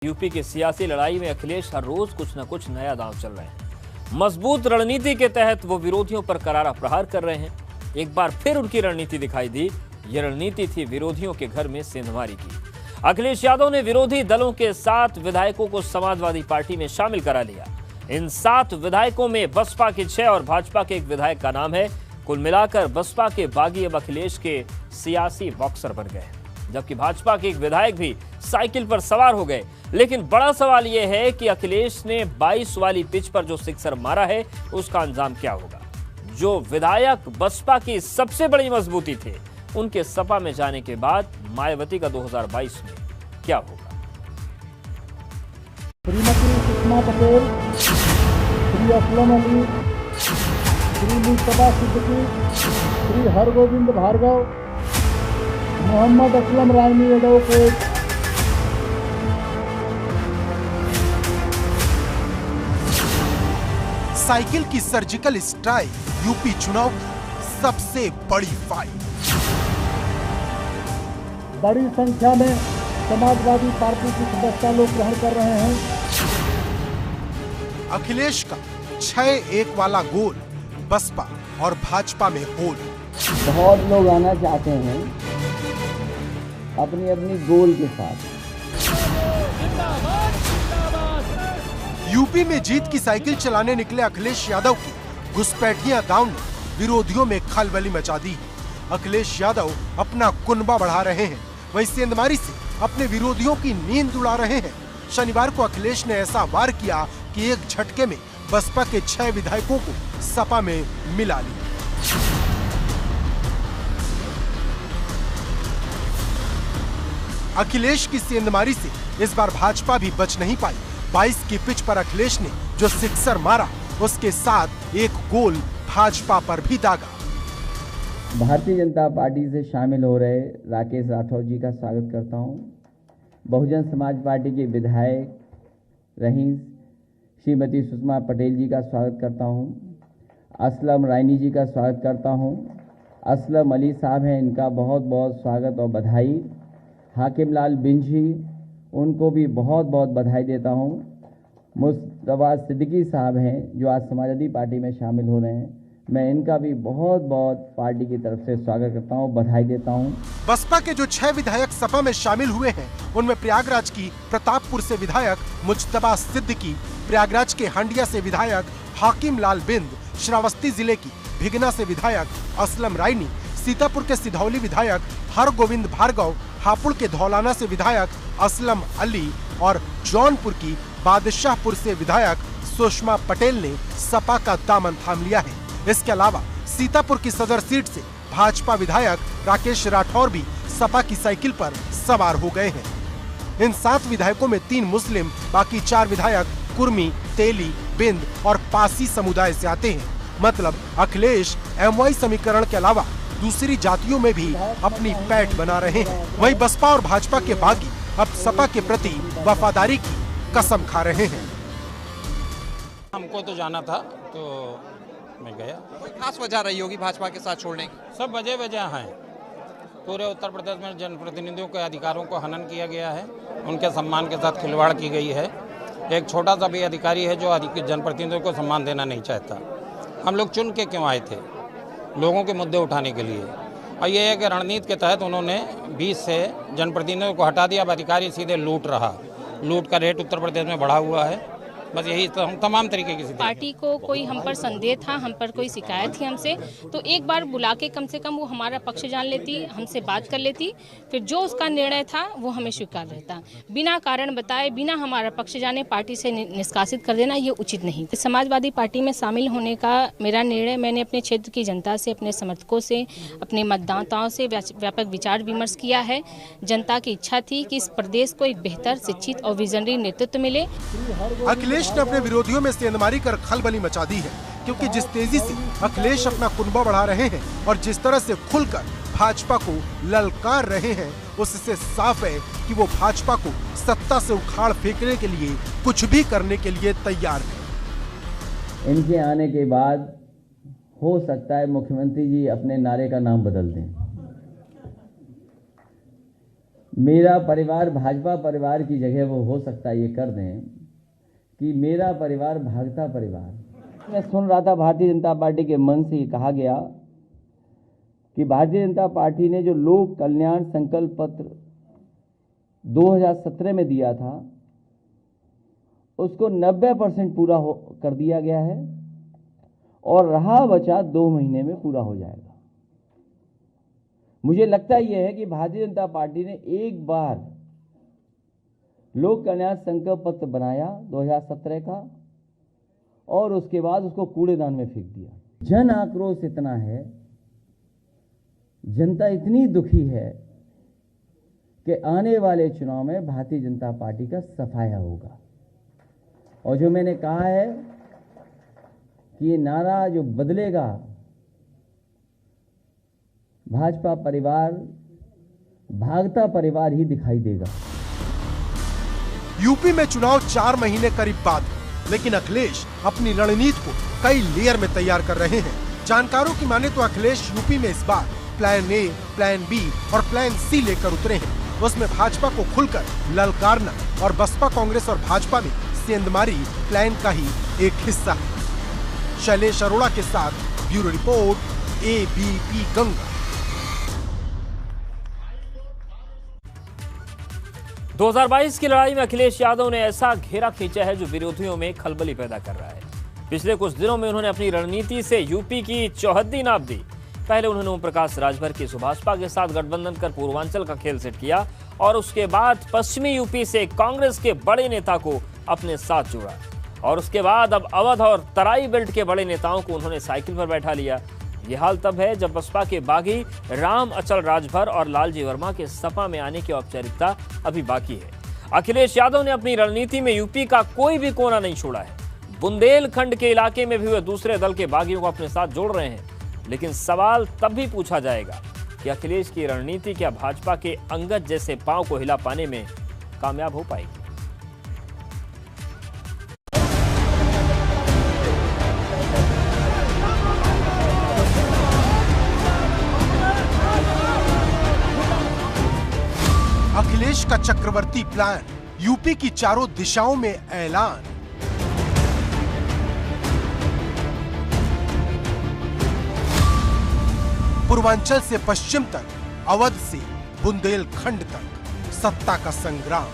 UP की सियासी लड़ाई में अखिलेश हर रोज कुछ न कुछ नया दांव चल रहे हैं। मजबूत रणनीति के तहत वो विरोधियों पर करारा प्रहार कर रहे हैं। एक बार फिर उनकी रणनीति दिखाई दी। ये रणनीति थी विरोधियों के घर में सेंधमारी की। अखिलेश यादव ने विरोधी दलों के 7 विधायकों को समाजवादी पार्टी में शामिल करा लिया। इन 7 विधायकों में बसपा के 6 और भाजपा के 1 विधायक का नाम है। कुल मिलाकर बसपा के बागी अब अखिलेश के सियासी बॉक्सर बन गए, जबकि भाजपा के 1 विधायक भी साइकिल पर सवार हो गए। लेकिन बड़ा सवाल यह है कि अखिलेश ने 22 वाली पिच पर जो सिक्सर मारा है उसका अंजाम क्या होगा। जो विधायक बसपा की सबसे बड़ी मजबूती थे, उनके सपा में जाने के बाद मायावती का 2022 में क्या होगा। श्रीमती सुषमा पटेल, श्री असलम अली, श्री मुस्तफा सिद्दीकी, श्री हरगोविंद भार्गव, मोहम्मद असलम रायनी एडवोकेट, साइकिल की सर्जिकल स्ट्राइक यूपी चुनाव की सबसे बड़ी फाइट। बड़ी संख्या में समाजवादी पार्टी की सदस्यता लोग ग्रहण कर रहे हैं। अखिलेश का 6-1 वाला गोल बसपा और भाजपा में होल। बहुत लोग आना चाहते हैं अपनी अपनी गोल के साथ। यूपी में जीत की साइकिल चलाने निकले अखिलेश यादव की घुसपैठिया दांव ने विरोधियों में खलबली मचा दी। अखिलेश यादव अपना कुनबा बढ़ा रहे हैं, वहीं सेंधमारी से अपने विरोधियों की नींद उड़ा रहे हैं। शनिवार को अखिलेश ने ऐसा वार किया कि एक झटके में बसपा के 6 विधायकों को सपा में मिला लिया। अखिलेश की सेंधमारी से इस बार भाजपा भी बच नहीं पाई। 22 की पिच पर अखिलेश ने जो सिक्सर मारा, उसके साथ एक गोल भाजपा पर भी दागा। भारतीय जनता पार्टी से शामिल हो रहे राकेश राठौर जी का स्वागत करता हूं। बहुजन समाज पार्टी के विधायक रही श्रीमती सुषमा पटेल जी का स्वागत करता हूं। असलम रायनी जी का स्वागत करता हूं। असलम अली साहब हैं, इनका बहुत बहुत स्वागत और बधाई। हाकिम लाल बिंझी, उनको भी बहुत बहुत बधाई देता हूं। मुस्तफा सिद्दीकी साहब हैं जो आज समाजवादी पार्टी में शामिल हो रहे हैं, मैं इनका भी बहुत बहुत पार्टी की तरफ से स्वागत करता हूं, बधाई देता हूं। बसपा के जो 6 विधायक सपा में शामिल हुए हैं, उनमें प्रयागराज की प्रतापपुर से विधायक मुजतबा सिद्दीकी, प्रयागराज के हंडिया से विधायक हाकिम लाल बिंद, श्रावस्ती जिले की भिगना से विधायक असलम रायनी, सीतापुर के सिधौली विधायक हरगोविंद भार्गव, हापुड़ के धौलाना से विधायक असलम अली और जौनपुर की बादशाहपुर से विधायक सुषमा पटेल ने सपा का दामन थाम लिया है। इसके अलावा सीतापुर की सदर सीट से भाजपा विधायक राकेश राठौर भी सपा की साइकिल पर सवार हो गए हैं। इन 7 विधायकों में 3 मुस्लिम, बाकी 4 विधायक कुर्मी, तेली, बिंद और पासी समुदाय से आते हैं। मतलब अखिलेश MY समीकरण के अलावा दूसरी जातियों में भी अपनी पैठ बना रहे हैं। वहीं बसपा और भाजपा के बागी अब सपा के प्रति वफादारी की कसम खा रहे हैं। हमको तो जाना था तो मैं गया। कोई खास वजह रही होगी भाजपा के साथ छोड़ने की? सब वजह हैं। पूरे उत्तर प्रदेश में जनप्रतिनिधियों के अधिकारों को हनन किया गया है, उनके सम्मान के साथ खिलवाड़ की गई है। एक छोटा सा भी अधिकारी है जो जनप्रतिनिधियों को सम्मान देना नहीं चाहता। हम लोग चुन के क्यों आए थे? लोगों के मुद्दे उठाने के लिए। और ये है कि रणनीति के तहत उन्होंने 20 से जनप्रतिनिधियों को हटा दिया। अब अधिकारी सीधे लूट का रेट उत्तर प्रदेश में बढ़ा हुआ है। बस यही तमाम तरीके की पार्टी को कोई हम पर संदेह था, हम पर कोई शिकायत थी हमसे, तो एक बार बुला के कम से कम वो हमारा पक्ष जान लेती, हमसे बात कर लेती, फिर जो उसका निर्णय था वो हमें स्वीकार रहता। बिना कारण बताए, बिना हमारा पक्ष जाने पार्टी से निष्कासित कर देना ये उचित नहीं। समाजवादी पार्टी में शामिल होने का मेरा निर्णय मैंने अपने क्षेत्र की जनता से, अपने समर्थकों से, अपने मतदाताओं से व्यापक विचार विमर्श किया है। जनता की इच्छा थी कि इस प्रदेश को एक बेहतर, शिक्षित और विजनरी नेतृत्व मिले। अखिलेश ने अपने विरोधियों में सेंधमारी कर खलबली मचा दी है, क्योंकि जिस तेजी से अखिलेश अपना कुनबा बढ़ा रहे हैं और जिस तरह से खुलकर भाजपा को ललकार रहे हैं, उससे साफ है कि वो भाजपा को सत्ता से उखाड़ फेंकने के लिए कुछ भी करने के लिए तैयार है। इनके आने के बाद हो सकता है मुख्यमंत्री जी अपने नारे का नाम बदल दें। मेरा परिवार भाजपा परिवार की जगह वो हो सकता है ये कर दें कि मेरा परिवार भागता परिवार। मैं सुन रहा था भारतीय जनता पार्टी के मन से ये कहा गया कि भारतीय जनता पार्टी ने जो लोक कल्याण संकल्प पत्र 2017 में दिया था उसको 90% पूरा कर दिया गया है और रहा बचा 2 महीने में पूरा हो जाएगा। मुझे लगता यह है कि भारतीय जनता पार्टी ने एक बार लोक कल्याण संकल्प पत्र बनाया 2017 का और उसके बाद उसको कूड़ेदान में फेंक दिया। जन आक्रोश इतना है, जनता इतनी दुखी है कि आने वाले चुनाव में भारतीय जनता पार्टी का सफाया होगा। और जो मैंने कहा है कि ये नारा जो बदलेगा, भाजपा परिवार भागता परिवार ही दिखाई देगा। यूपी में चुनाव 4 महीने करीब बाद, लेकिन अखिलेश अपनी रणनीति को कई लेयर में तैयार कर रहे हैं। जानकारों की माने तो अखिलेश यूपी में इस बार प्लान ए, प्लान बी और प्लान सी लेकर उतरे हैं। उसमें भाजपा को खुलकर ललकारना और बसपा, कांग्रेस और भाजपा में सेंधमारी प्लान का ही एक हिस्सा है। शैलेश अरोड़ा के साथ ब्यूरो रिपोर्ट ABP गंगा। 2022 की लड़ाई में अखिलेश यादव ने ऐसा घेरा खींचा है जो विरोधियों में खलबली पैदा कर रहा है। पिछले कुछ दिनों में उन्होंने अपनी रणनीति से यूपी की चौहद्दी नाप दी। पहले उन्होंने ओम प्रकाश राजभर की सुभाषपा के साथ गठबंधन कर पूर्वांचल का खेल सेट किया और उसके बाद पश्चिमी यूपी से कांग्रेस के बड़े नेता को अपने साथ जोड़ा और उसके बाद अब अवध और तराई बेल्ट के बड़े नेताओं को उन्होंने साइकिल पर बैठा लिया। ये हाल तब है जब बसपा के बागी राम अचल राजभर और लालजी वर्मा के सपा में आने की औपचारिकता अभी बाकी है। अखिलेश यादव ने अपनी रणनीति में यूपी का कोई भी कोना नहीं छोड़ा है। बुंदेलखंड के इलाके में भी वे दूसरे दल के बागियों को अपने साथ जोड़ रहे हैं। लेकिन सवाल तब भी पूछा जाएगा कि अखिलेश की रणनीति क्या भाजपा के अंगद जैसे पांव को हिला पाने में कामयाब हो पाएगी। अखिलेश का चक्रवर्ती प्लान, यूपी की चारों दिशाओं में ऐलान। पूर्वांचल से पश्चिम तक, अवध से बुंदेलखंड तक सत्ता का संग्राम।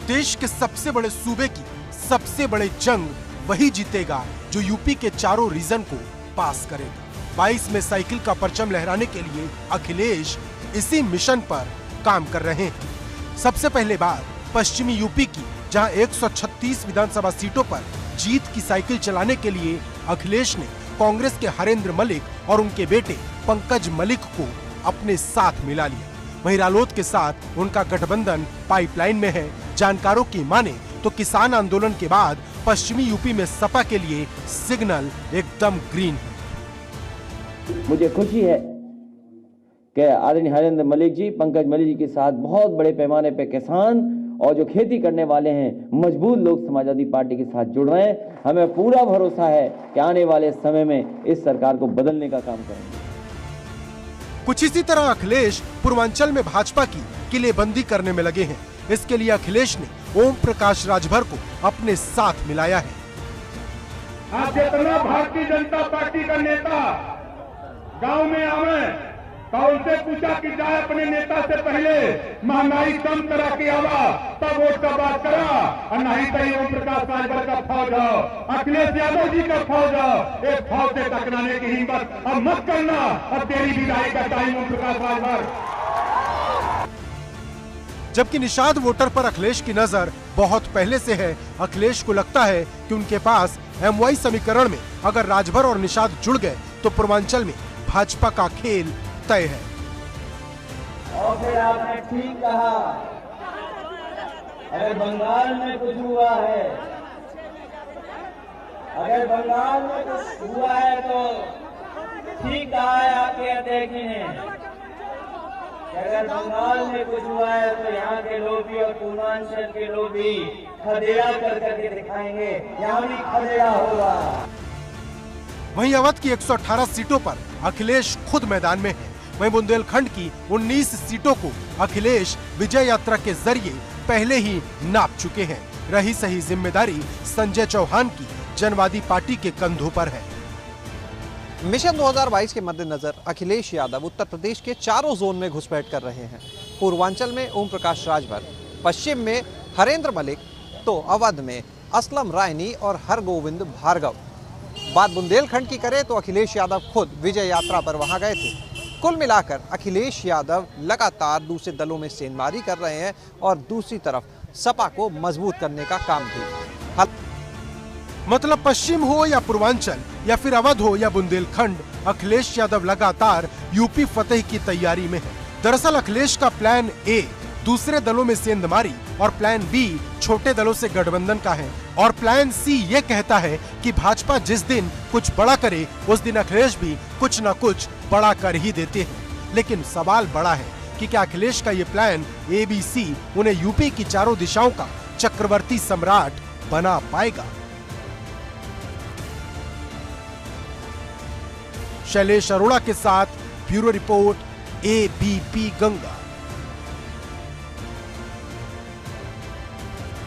देश के सबसे बड़े सूबे की सबसे बड़े जंग वही जीतेगा जो यूपी के चारों रीजन को पास करेगा। 22 में साइकिल का परचम लहराने के लिए अखिलेश इसी मिशन पर काम कर रहे हैं। सबसे पहले बार पश्चिमी यूपी की जहां 136 विधानसभा सीटों पर जीत की साइकिल चलाने के लिए अखिलेश ने कांग्रेस के हरेंद्र मलिक और उनके बेटे पंकज मलिक को अपने साथ मिला लिया। वहीं रालोद के साथ उनका गठबंधन पाइपलाइन में है। जानकारों की माने तो किसान आंदोलन के बाद पश्चिमी यूपी में सपा के लिए सिग्नल एकदम ग्रीन है। मुझे खुशी है कि आदरणीय हरेंद्र मलिक जी, पंकज मलिक जी के साथ बहुत बड़े पैमाने पे किसान और जो खेती करने वाले हैं मजबूत लोग समाजवादी पार्टी के साथ जुड़ रहे हैं। हमें पूरा भरोसा है कि आने वाले समय में इस सरकार को बदलने का काम करेंगे। कुछ इसी तरह अखिलेश पूर्वांचल में भाजपा की किलेबंदी करने में लगे हैं। इसके लिए अखिलेश ने ओम प्रकाश राजभर को अपने साथ मिलाया है। आज जितना भारतीय जनता पार्टी का नेता गांव में आवे तो उनसे पूछा कि जाए अपने नेता से पहले महंगाई कम करा के आवा तब वोट का बात करा, और नहीं तो ओम प्रकाश राजभर का फौज हो, अखिलेश यादव जी का फौज हो, एक फौज से टकराने की हिम्मत अब मत करना। और तेरी विदाई का टाइम ओम प्रकाश राजभर। जबकि निषाद वोटर पर अखिलेश की नजर बहुत पहले से है। अखिलेश को लगता है कि उनके पास MY समीकरण में अगर राजभर और निषाद जुड़ गए तो पूर्वांचल में भाजपा का खेल तय है। और फिर आपने ठीक कहा, अगर बंगाल में कुछ हुआ है, अगर बंगाल में कुछ हुआ है तो ठीक कहा है आपके अध्यक्ष ने। अगर बंगाल में कुछ हुआ है तो यहाँ के लोग भी और पूर्वांचल के लोग भी खदेड़ा कर करके दिखाएंगे, यहाँ भी खदेड़ा होगा। वहीं अवध की 118 सीटों पर अखिलेश खुद मैदान में है। वहीं बुंदेलखंड की 19 सीटों को अखिलेश विजय यात्रा के जरिए पहले ही नाप चुके हैं। रही सही जिम्मेदारी संजय चौहान की जनवादी पार्टी के कंधों पर है। मिशन 2022 के मद्देनजर अखिलेश यादव उत्तर प्रदेश के चारों जोन में घुसपैठ कर रहे हैं। पूर्वांचल में ओम प्रकाश राजभर, पश्चिम में हरेंद्र मलिक, तो अवध में असलम रायनी और हरगोविंद भार्गव। बात बुंदेलखंड की करें तो अखिलेश यादव खुद विजय यात्रा पर वहां गए थे। कुल मिलाकर अखिलेश यादव लगातार दूसरे दलों में सेंधमारी कर रहे हैं और दूसरी तरफ सपा को मजबूत करने का काम भी। मतलब पश्चिम हो या पूर्वांचल या फिर अवध हो या बुंदेलखंड, अखिलेश यादव लगातार यूपी फतेह की तैयारी में है। दरअसल अखिलेश का प्लान ए दूसरे दलों में सेंधमारी और प्लान बी छोटे दलों से गठबंधन का है, और प्लान सी ये कहता है कि भाजपा जिस दिन कुछ बड़ा करे उस दिन अखिलेश भी कुछ न कुछ बड़ा कर ही देते हैं। लेकिन सवाल बड़ा है कि क्या अखिलेश का ये प्लान ABC उन्हें यूपी की चारों दिशाओं का चक्रवर्ती सम्राट बना पाएगा? शैलेश अरोड़ा के साथ ब्यूरो रिपोर्ट ABP गंगा।